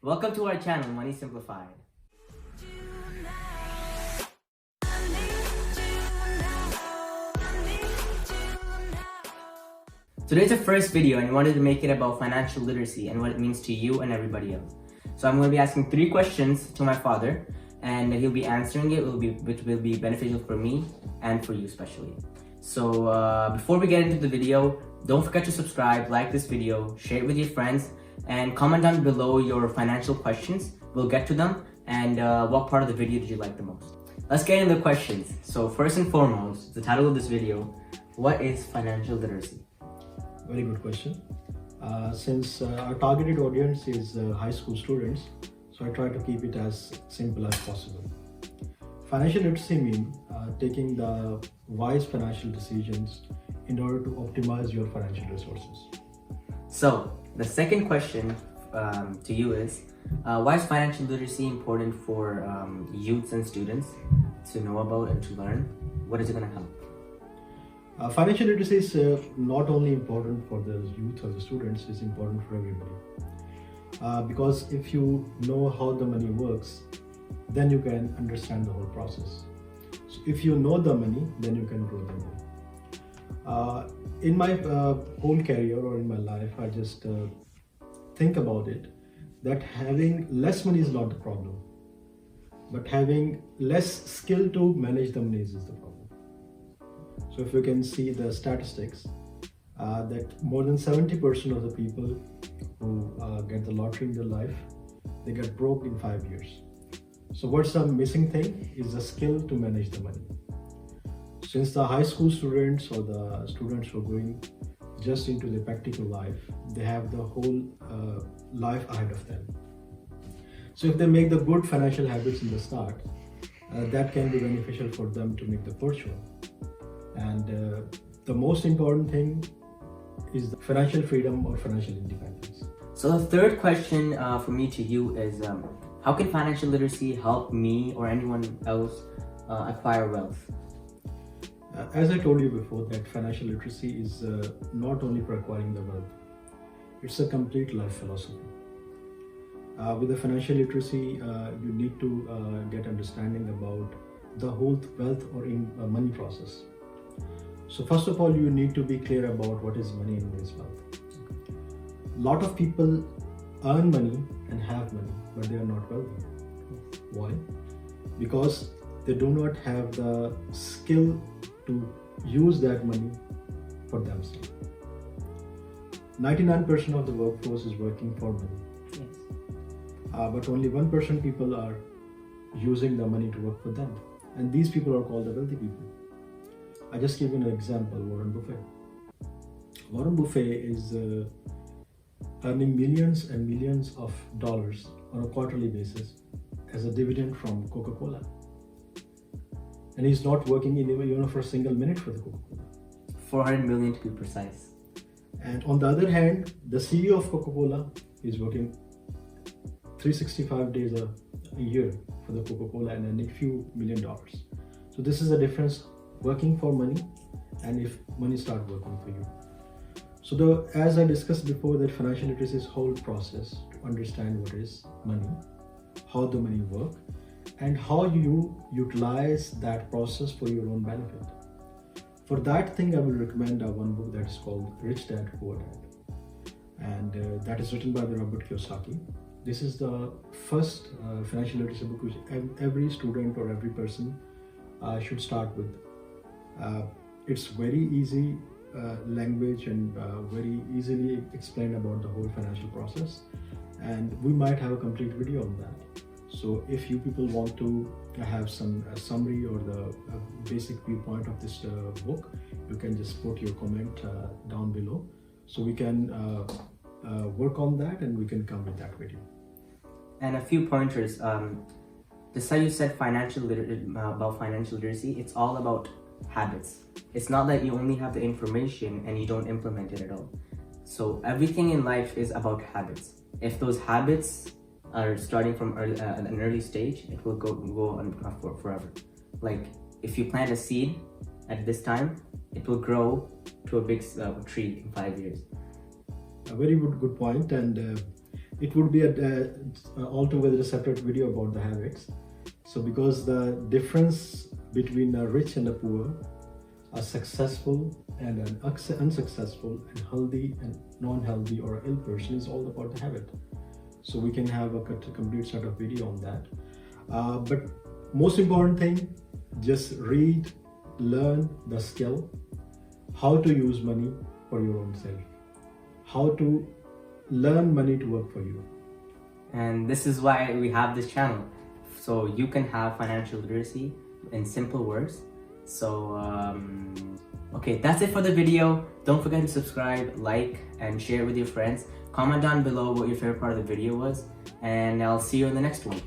Welcome to our channel, Money Simplified. Today's the first video and I wanted to make it about financial literacy and what it means to you and everybody else. So I'm going to be asking 3 questions to my father and he'll be answering it, which will be beneficial for me and for you especially. So before we get into the video, don't forget to subscribe, like this video, share it with your friends, and comment down below your financial questions. We'll get to them. And what part of the video did you like the most? Let's get into the questions. So first and foremost, the title of this video, what is financial literacy? Very good question. Since our targeted audience is high school students, so I try to keep it as simple as possible. Financial literacy means taking the wise financial decisions in order to optimize your financial resources. So the second question to you is, why is financial literacy important for youths and students to know about and to learn? What is it going to help? Financial literacy is not only important for the youth or the students, it's important for everybody. Because if you know how the money works, then you can understand the whole process. So if you know the money, then you can grow the money. In my whole career or in my life, I just think about it, that having less money is not the problem, but having less skill to manage the money is the problem. So if you can see the statistics, that more than 70% of the people who get the lottery in their life, they get broke in 5 years. So what's the missing thing is the skill to manage the money. Since the high school students or the students who are going just into the practical life, they have the whole life ahead of them. So if they make the good financial habits in the start, that can be beneficial for them to make the fortune. And the most important thing is the financial freedom or financial independence. So the third question from me to you is, how can financial literacy help me or anyone else acquire wealth? As I told you before, that financial literacy is not only for acquiring the wealth, it's a complete life philosophy. With the financial literacy, you need to get understanding about the whole wealth or money process. So first of all, you need to be clear about what is money and what is wealth. A lot of people earn money and have money, but they are not wealthy. Why? Because they do not have the skill to use that money for themselves. 99% of the workforce is working for money. Yes. But only 1% people are using the money to work for them. And these people are called the wealthy people. I just give you an example, Warren Buffett. Warren Buffett is earning millions and millions of dollars on a quarterly basis as a dividend from Coca-Cola. And he's not working even for a single minute for the Coca-Cola. 400 million to be precise. And on the other hand, the CEO of Coca-Cola is working 365 days a year for the Coca-Cola and earning few $1 million. So this is the difference, working for money and if money start working for you. So as I discussed before, that financial literacy is whole process to understand what is money, how the money work, and how you utilize that process for your own benefit. For that thing, I will recommend one book that is called Rich Dad, Poor Dad. And that is written by the Robert Kiyosaki. This is the first financial literacy book which every student or every person should start with. It's very easy language and very easily explained about the whole financial process. And we might have a complete video on that. So if you people want to have some summary or the basic viewpoint of this book, you can just put your comment down below. So we can work on that and we can come with that video. And a few pointers. Just how you said about financial literacy, it's all about habits. It's not that you only have the information and you don't implement it at all. So everything in life is about habits. If those habits are starting from an early stage, it will go on for forever. Like if you plant a seed at this time, it will grow to a big tree in 5 years. A very good point. And it would be altogether a separate video about the habits. So because the difference between a rich and a poor, a successful and an unsuccessful, and healthy and non-healthy or ill person is all about the habit. So we can have a complete sort of video on that. But most important thing, just read, learn the skill, how to use money for your own self, how to learn money to work for you. And this is why we have this channel, so you can have financial literacy in simple words. So okay, that's it for the video. Don't forget to subscribe, like, and share with your friends. Comment down below what your favorite part of the video was, and I'll see you in the next one.